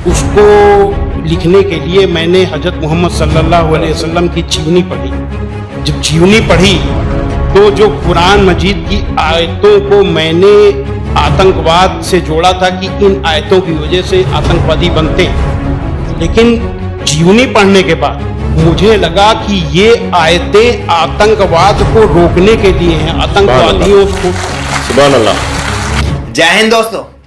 उसको लिखने के लिए मैंने हजरत मोहम्मद सल्लल्लाहु अलैहि वसल्लम की जीवनी पढ़ी। जब जीवनी पढ़ी तो जो कुरान मजीद की आयतों को मैंने आतंकवाद से जोड़ा था कि इन आयतों की वजह से आतंकवादी बनते हैं, लेकिन जीवनी पढ़ने के बाद मुझे लगा कि ये आयतें आतंकवाद को रोकने के लिए हैं, आतंकवादियों को। सुभान अल्लाह। जय हिंद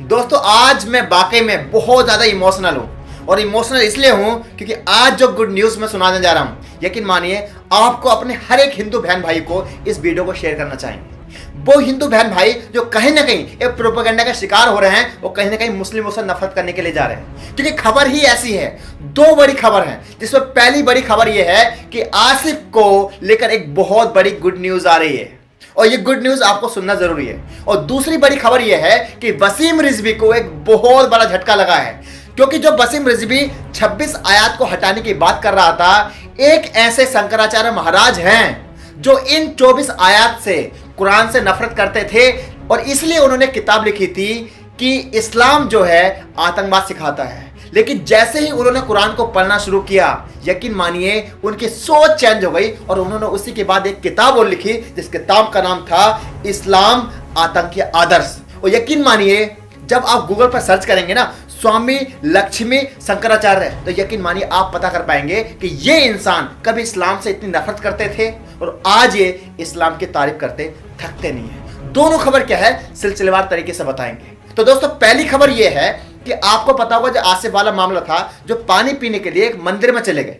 दोस्तों, आज मैं वाकई में बहुत ज़्यादा इमोशनल हूँ। और इमोशनल इसलिए हूँ क्योंकि आज जो गुड न्यूज़ मैं सुनाने जा रहा हूँ, यकीन मानिए आपको अपने हर एक हिंदू बहन भाई को इस वीडियो को शेयर करना चाहेंगे। वो हिंदू बहन भाई जो कहीं ना कहीं एक प्रोपेगेंडा का शिकार हो रहे हैं, वो कहीं ना कहीं मुस्लिमों से नफरत करने के लिए जा रहे हैं। क्योंकि खबर ही ऐसी है, दो बड़ी खबर है, जिसमें पहली बड़ी खबर यह है कि आसिफ को लेकर एक बहुत बड़ी गुड न्यूज़ आ रही है और ये गुड न्यूज़ आपको सुनना जरूरी है। और दूसरी बड़ी खबर यह है कि वसीम रिजवी को एक बहुत बड़ा झटका लगा है, क्योंकि जो वसीम रिजवी 26 आयत को हटाने की बात कर रहा था, एक ऐसे शंकराचार्य महाराज हैं जो इन 24 आयत से कुरान से नफरत करते थे और इसलिए उन्होंने किताब लिखी थी कि इस्लाम जो है आतंकवाद सिखाता है। लेकिन जैसे ही उन्होंने कुरान को पढ़ना शुरू किया, यकीन मानिए उनकी सोच चेंज हो गई और उन्होंने उसी के बाद एक किताब और लिखी, जिस किताब का नाम था इस्लाम आतंकी आदर्श। और यकीन मानिए जब आप गूगल पर सर्च करेंगे ना स्वामी लक्ष्मी शंकराचार्य, तो यकीन मानिए आप पता कर पाएंगे कि ये इंसान कभी इस्लाम से इतनी नफरत करते थे और आज ये इस्लाम की तारीफ करते थकते नहीं है। दोनों खबर क्या है सिलसिलेवार तरीके से बताएंगे। तो दोस्तों पहली खबर ये है कि आपको पता होगा जो आसिफ वाला मामला था, जो पानी पीने के लिए एक मंदिर में चले गए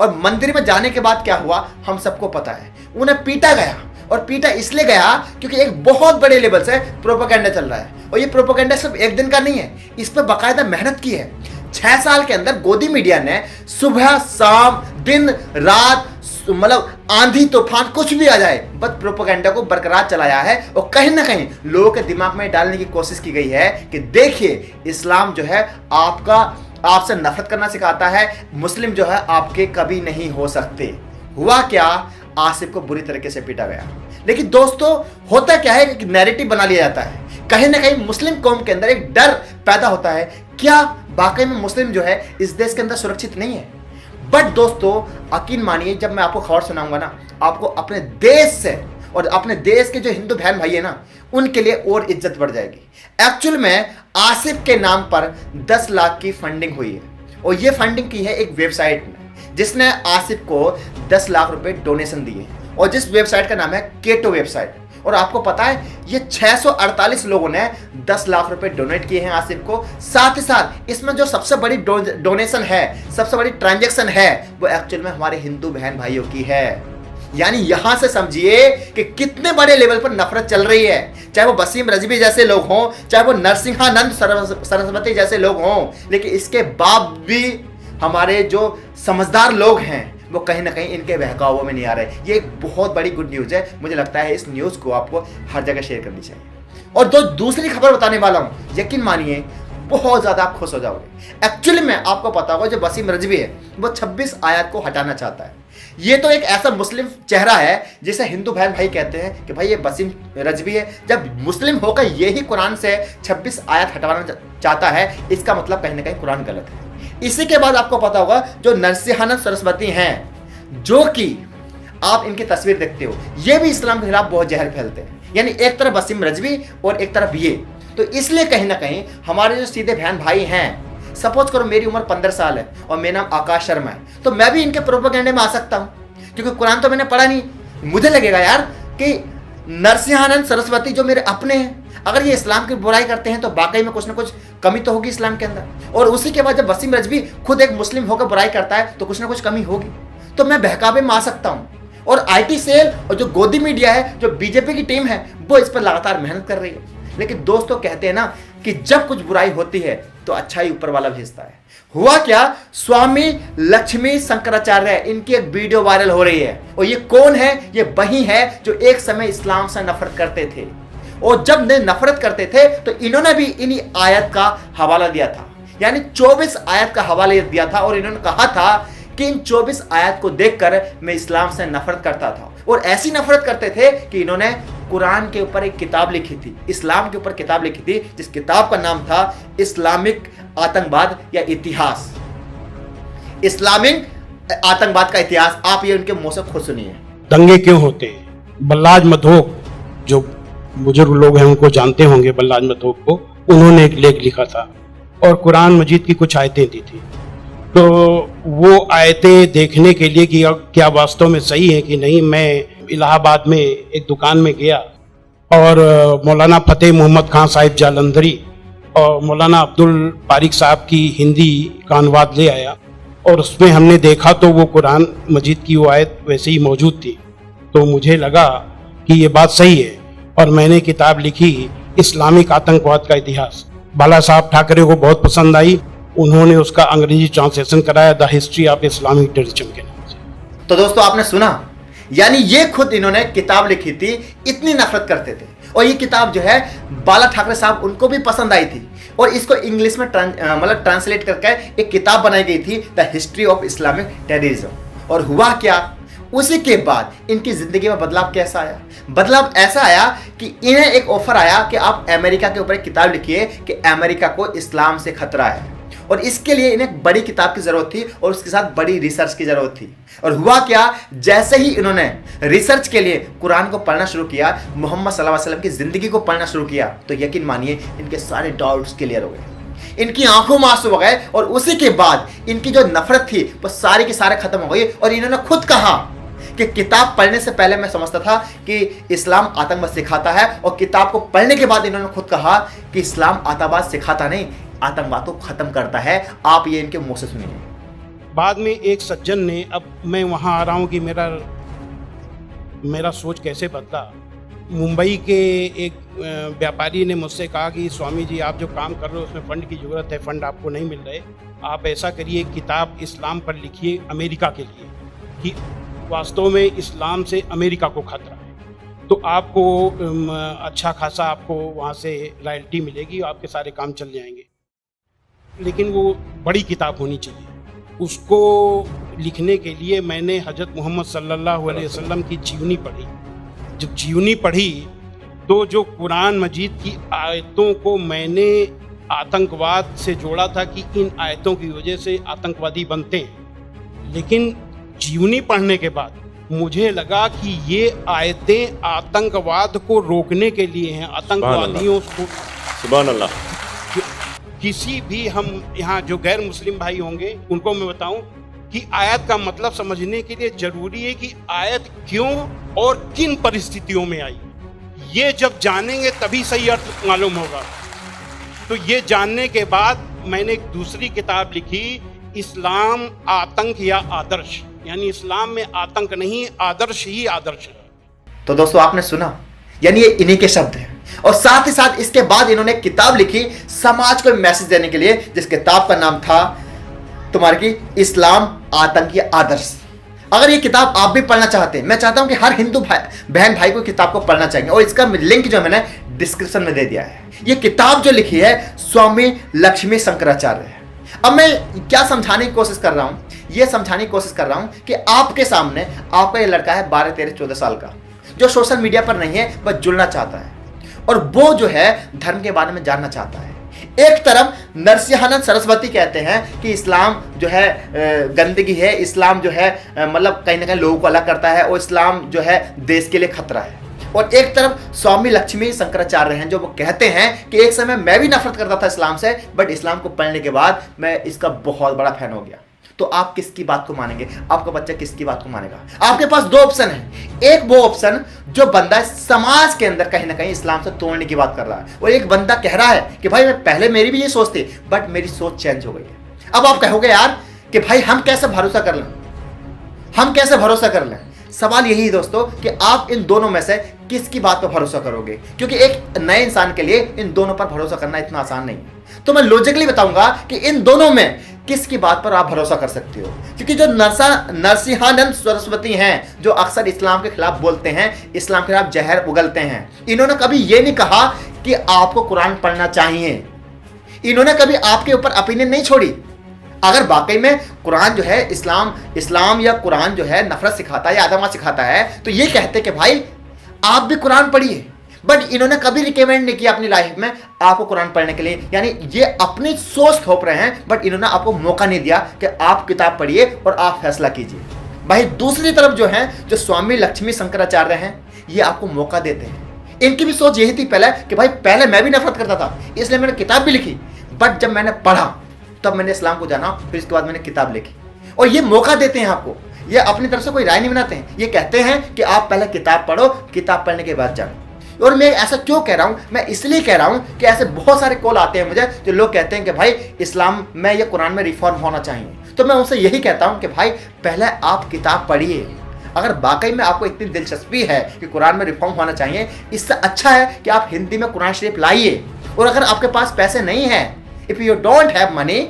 और मंदिर में जाने के बाद क्या हुआ हम सबको पता है, उन्हें पीटा गया। और पीटा इसलिए गया क्योंकि एक बहुत बड़े लेवल से प्रोपेगेंडा चल रहा है और ये प्रोपेगेंडा सिर्फ एक दिन का नहीं है, इस पर बाकायदा मेहनत की है। 6 साल के अंदर गोदी मीडिया ने सुबह शाम दिन रात, मतलब आंधी तूफान कुछ भी आ जाए, बस प्रोपेगेंडा को बरकरार चलाया है और कहीं ना कहीं लोगों के दिमाग में डालने की कोशिश की गई है कि देखिए इस्लाम जो है आपसे नफरत करना सिखाता है, मुस्लिम जो है आपके कभी नहीं हो सकते। हुआ क्या, आसिफ को बुरी तरीके से पीटा गया। लेकिन दोस्तों होता क्या है कि नैरेटिव बना लिया जाता है, कहीं ना कहीं मुस्लिम कौम के अंदर एक डर पैदा होता है, क्या वाकई में मुस्लिम जो है इस देश के अंदर सुरक्षित नहीं है। बट दोस्तों यकीन मानिए जब मैं आपको खबर सुनाऊंगा ना, आपको अपने देश से और अपने देश के जो हिंदू बहन भाई है ना, उनके लिए और इज्जत बढ़ जाएगी। एक्चुअल में आसिफ के नाम पर 10 लाख की फंडिंग हुई है और ये फंडिंग की है एक वेबसाइट में, जिसने आसिफ को 10 लाख रुपए डोनेशन दिए और जिस वेबसाइट का नाम है केटो वेबसाइट। और आपको पता है ये 648 लोगों ने 10 लाख रुपए डोनेट किए हैं आसिफ को। साथ ही साथ इसमें जो सबसे बड़ी डोनेशन है, सबसे बड़ी ट्रांजैक्शन है, वो एक्चुअल में हमारे हिंदू बहन भाइयों की है। यानी यहां से समझिए कि कितने बड़े लेवल पर नफरत चल रही है, चाहे वो वसीम रिजवी जैसे लोग हों, चाहे वो नरसिंहानंद सरस्वती जैसे लोग हों, लेकिन इसके बाद भी हमारे जो समझदार लोग हैं वो कहीं ना कहीं इनके बहकावों में नहीं आ रहे। ये एक बहुत बड़ी गुड न्यूज़ है। मुझे लगता है इस न्यूज़ को आपको हर जगह शेयर करनी चाहिए। और दूसरी खबर बताने वाला हूँ, यकीन मानिए बहुत ज़्यादा आप खुश हो जाओगे। एक्चुअली में आपको पता होगा जो वसीम रिजवी है वो 26 आयत को हटाना चाहता है। ये तो एक ऐसा मुस्लिम चेहरा है जिसे हिंदू बहन भाई कहते हैं कि भाई ये वसीम रिजवी है। जब मुस्लिम होकर यही कुरान से 26 आयत हटाना चाहता है, इसका मतलब कहीं ना कहीं कुरान गलत है। इसी के बाद आपको पता होगा जो नरसिंहानंद सरस्वती हैं, जो कि आप इनकी तस्वीर देखते हो, ये भी इस्लाम के खिलाफ बहुत जहर फैलते हैं। यानी एक तरफ वसीम रिजवी और एक तरफ ये, तो इसलिए कहीं ना कहीं हमारे जो सीधे बहन भाई हैं, सपोज करो मेरी उम्र 15 साल है और मेरा नाम आकाश शर्मा है, तो मैं भी इनके प्रोपेगेंडे में आ सकता हूँ, क्योंकि कुरान तो मैंने पढ़ा नहीं। मुझे लगेगा यार कि नरसिंहानंद सरस्वती जो मेरे अपने हैं, अगर ये इस्लाम की बुराई करते हैं तो वाकई में कुछ ना कुछ कमी तो होगी इस्लाम के अंदर। और उसी के बाद जब वसीम रिजवी खुद एक मुस्लिम होकर बुराई करता है तो कुछ ना कुछ कमी होगी, तो मैं बहकावे में आ सकता हूँ। और आईटी सेल और जो गोदी मीडिया है, जो बीजेपी की टीम है, वो इस पर लगातार मेहनत कर रही है। लेकिन दोस्तों कहते हैं ना कि जब कुछ बुराई होती है तो अच्छाई ऊपर वाला भेजता है। हुआ क्या, स्वामी लक्ष्मी शंकराचार्य, इनकी एक वीडियो वायरल हो रही है। और ये कौन है? ये वही है जो एक समय इस्लाम से नफरत करते थे और जब नफरत करते थे तो इन्होंने भी इन्हीं आयत का हवाला दिया था, यानी 24 आयत का हवाला दिया था और इन्होंने कहा था कि इन 24 आयत को देखकर मैं इस्लाम से नफरत करता था। और ऐसी नफरत करते थे कि इन्होंने कुरान के ऊपर एक किताब लिखी थी, इस्लाम के ऊपर किताब लिखी थी, जिस किताब का नाम था इस्लामिक आतंकवाद या इतिहास, इस्लामिक आतंकवाद का इतिहास। आप ये उनके मुंह से खुद सुनिए। दंगे क्यों होते हैं? बल्लाज मधोक, जो बुजुर्ग लोग हैं उनको जानते होंगे, बल्लाज मधोक को, उन्होंने एक लेख लिखा था और कुरान मजीद की कुछ आयतें दी थी। तो वो आयतें देखने के लिए कि क्या वास्तव में सही है कि नहीं, मैं इलाहाबाद में एक दुकान में गया और मौलाना फतेह मोहम्मद खान साहिब जालंधरी और मौलाना अब्दुल पारिक साहब की हिंदी का अनुवाद ले आया और उसमें हमने देखा तो वो कुरान मजीद की वो आयत वैसे ही मौजूद थी। तो मुझे लगा कि ये बात सही है और मैंने किताब लिखी इस्लामिक आतंकवाद का इतिहास। बाला साहब ठाकरे को बहुत पसंद आई, उन्होंने उसका अंग्रेजी ट्रांसलेशन कराया, the history of Islamic terrorism के नाम से। तो दोस्तों आपने सुना, यानी ये खुद इन्होंने किताब लिखी थी, इतनी नफरत करते थे और ये किताब जो है बाला ठाकरे साहब उनको भी पसंद आई थी और इसको इंग्लिश में ट्रांसलेट करके एक किताब बनाई गई थी, the history of Islamic terrorism. और हुआ क्या, उसी के बाद इनकी जिंदगी में बदलाव कैसा आया? बदलाव ऐसा आया कि इन्हें एक ऑफर आया कि आप अमेरिका के ऊपर एक किताब लिखिए कि अमेरिका को इस्लाम से खतरा है, और इसके लिए इन्हें बड़ी किताब की जरूरत थी और उसके साथ बड़ी रिसर्च की जरूरत थी। और हुआ क्या, जैसे ही इन्होंने रिसर्च के लिए कुरान को पढ़ना शुरू किया, मोहम्मद सल्लल्लाहु अलैहि वसल्लम की जिंदगी को पढ़ना शुरू किया, तो यकीन मानिए इनके सारे डाउट्स क्लियर हो गए, इनकी आंखों में आंसू आ गए और उसी के बाद इनकी जो नफरत थी वो सारी की सारे खत्म हो गई। और इन्होंने खुद कहा कि किताब पढ़ने से पहले मैं समझता था कि इस्लाम आतंकवाद सिखाता है, और किताब को पढ़ने के बाद इन्होंने खुद कहा कि इस्लाम आतंकवाद सिखाता नहीं, आतंकवाद को खत्म करता है। आप ये इनके मुंह से सुनिए। बाद में एक सज्जन ने, अब मैं वहाँ आ रहा हूँ कि मेरा सोच कैसे बदला। मुंबई के एक व्यापारी ने मुझसे कहा कि स्वामी जी आप जो काम कर रहे हो उसमें फ़ंड की ज़रूरत है, फ़ंड आपको नहीं मिल रहे, आप ऐसा करिए किताब इस्लाम पर लिखिए अमेरिका के लिए कि वास्तव में इस्लाम से अमेरिका को खतरा है, तो आपको अच्छा खासा आपको वहाँ से रॉयल्टी मिलेगी, आपके सारे काम चल जाएंगे। लेकिन वो बड़ी किताब होनी चाहिए। उसको लिखने के लिए मैंने हज़रत मोहम्मद सल्लल्लाहु अलैहि वसल्लम की जीवनी पढ़ी। जब जीवनी पढ़ी तो जो कुरान मजीद की आयतों को मैंने आतंकवाद से जोड़ा था कि इन आयतों की वजह से आतंकवादी बनते हैं, लेकिन जीवनी पढ़ने के बाद मुझे लगा कि ये आयतें आतंकवाद को रोकने के लिए हैं, आतंकवादियों को। सुभान अल्लाह। किसी भी हम यहाँ जो गैर मुस्लिम भाई होंगे उनको मैं बताऊं कि आयत का मतलब समझने के लिए जरूरी है कि आयत क्यों और किन परिस्थितियों में आई। ये जब जानेंगे तभी सही अर्थ मालूम होगा। तो ये जानने के बाद मैंने एक दूसरी किताब लिखी, इस्लाम आतंक या आदर्श, यानी इस्लाम में आतंक नहीं, आदर्श ही आदर्श है। तो दोस्तों आपने सुना, यानी ये इन्हीं के शब्द हैं। और साथ ही साथ इसके बाद इन्होंने एक किताब लिखी समाज को मैसेज देने के लिए, जिस किताब का नाम था तुम्हारे की इस्लाम आतंक या आदर्श। अगर ये किताब आप भी पढ़ना चाहते हैं, मैं चाहता हूं कि हर हिंदू बहन भाई को किताब को पढ़ना चाहिए, और इसका लिंक जो मैंने डिस्क्रिप्शन में दे दिया है। ये किताब जो लिखी है स्वामी लक्ष्मी शंकराचार्य है। अब मैं क्या समझाने की कोशिश कर रहा हूं, ये समझाने की कोशिश कर रहा हूं कि आपके सामने आपका ये लड़का है 12, 13, 14 साल का, जो सोशल मीडिया पर नहीं है, बस जुड़ना चाहता है और वो जो है धर्म के बारे में जानना चाहता है। एक तरफ नरसिंहानंद सरस्वती कहते हैं कि इस्लाम जो है गंदगी है, इस्लाम जो है मतलब कहीं ना कहीं लोगों को अलग करता है और इस्लाम जो है देश के लिए खतरा है। और एक तरफ स्वामी लक्ष्मी शंकराचार्य हैं जो वो कहते हैं कि एक समय मैं भी नफरत करता था इस्लाम से, बट इस्लाम को पढ़ने के बाद मैं इसका बहुत बड़ा फैन हो गया। तो आप किसकी बात को मानेंगे? आपका बच्चा किसकी बात को मानेगा? आपके पास दो ऑप्शन है। एक वो ऑप्शन जो बंदा समाज के अंदर कहीं ना कहीं इस्लाम से तोड़ने की बात कर रहा है, और एक बंदा कह रहा है कि भाई मैं पहले मेरी भी ये सोच थी बट मेरी सोच चेंज हो गई है। अब आप कहोगे यार कि भाई हम कैसे भरोसा कर लें, हम कैसे भरोसा कर लें? सवाल यही है दोस्तों कि आप इन दोनों में से किसकी बात पर भरोसा करोगे, क्योंकि एक नए इंसान के लिए इन दोनों पर भरोसा करना इतना आसान नहीं है। तो मैं लॉजिकली बताऊंगा कि इन दोनों में किसकी बात पर आप भरोसा कर सकते हो, क्योंकि जो नरसिंहानंद सरस्वती हैं जो अक्सर इस्लाम के खिलाफ बोलते हैं, इस्लाम के खिलाफ जहर उगलते हैं, इन्होंने कभी ये नहीं कहा कि आपको कुरान पढ़ना चाहिए। इन्होंने कभी आपके ऊपर ओपिनियन नहीं छोड़ी। अगर वाकई में कुरान जो है इस्लाम या कुरान जो है नफरत सिखाता है या आतंकवाद सिखाता है, तो ये कहते कि भाई आप भी कुरान पढ़िए, बट इन्होंने कभी रिकमेंड नहीं किया अपनी लाइफ में आपको कुरान पढ़ने के लिए। यानी ये अपनी सोच थोप रहे हैं, बट इन्होंने आपको मौका नहीं दिया कि आप किताब पढ़िए और आप फैसला कीजिए। भाई दूसरी तरफ जो है, जो स्वामी लक्ष्मी शंकराचार्य हैं, ये आपको मौका देते हैं। इनकी भी सोच यही थी पहले कि भाई पहले मैं भी नफरत करता था, इसलिए मैंने किताब भी लिखी, बट जब मैंने पढ़ा तब मैंने इस्लाम को जाना, फिर इसके बाद मैंने किताब लिखी। और ये मौका देते हैं आपको, ये अपनी तरफ से कोई राय नहीं बनाते हैं, ये कहते हैं कि आप पहले किताब पढ़ो, किताब पढ़ने के बाद जानो। और मैं ऐसा क्यों कह रहा हूं? मैं इसलिए कह रहा हूं कि ऐसे बहुत सारे कॉल आते हैं मुझे, जो लोग कहते हैं कि भाई इस्लाम में या कुरान में रिफॉर्म होना चाहिए। तो मैं उनसे यही कहता हूं कि भाई पहले आप किताब पढ़िए। अगर वाकई में आपको इतनी दिलचस्पी है कि कुरान में रिफॉर्म होना चाहिए, इससे अच्छा है कि आप हिंदी में कुरान शरीफ लाइए। और अगर आपके पास पैसे नहीं है, if you don't have money,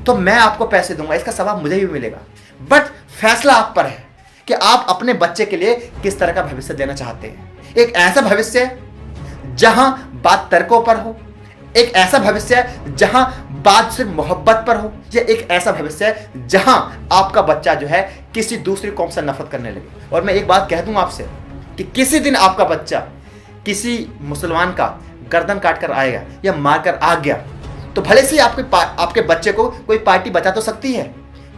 तो मैं आपको पैसे दूंगा, इसका सवाब मुझे भी मिलेगा। बट फैसला आप पर है कि आप अपने बच्चे के लिए किस तरह का भविष्य देना चाहते हैं। एक ऐसा भविष्य जहां बात तर्कों पर हो, एक ऐसा भविष्य जहां बात सिर्फ मोहब्बत पर हो, या एक ऐसा भविष्य जहां आपका बच्चा जो है किसी दूसरी कौम से नफरत करने लगे। और मैं एक बात कह दूं आपसे कि किसी दिन आपका बच्चा किसी मुसलमान का गर्दन काट कर आएगा या मार कर आ गया, तो भले से आपके बच्चे को कोई पार्टी बचा तो सकती है,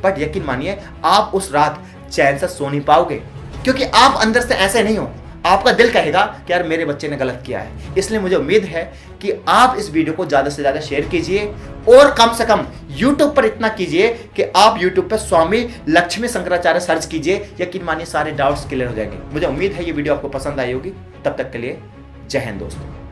बट यकीन मानिए आप उस रात चैन से सो नहीं पाओगे, क्योंकि आप अंदर से ऐसे नहीं हो। आपका दिल कहेगा कि यार मेरे बच्चे ने गलत किया है। इसलिए मुझे उम्मीद है कि आप इस वीडियो को ज़्यादा से ज़्यादा शेयर कीजिए, और कम से कम YouTube पर इतना कीजिए कि आप YouTube पर स्वामी लक्ष्मी शंकराचार्य सर्च कीजिए। यकीन मानिए सारे डाउट्स क्लियर हो जाएंगे। मुझे उम्मीद है ये वीडियो आपको पसंद आई होगी। तब तक के लिए जय हिंद दोस्तों।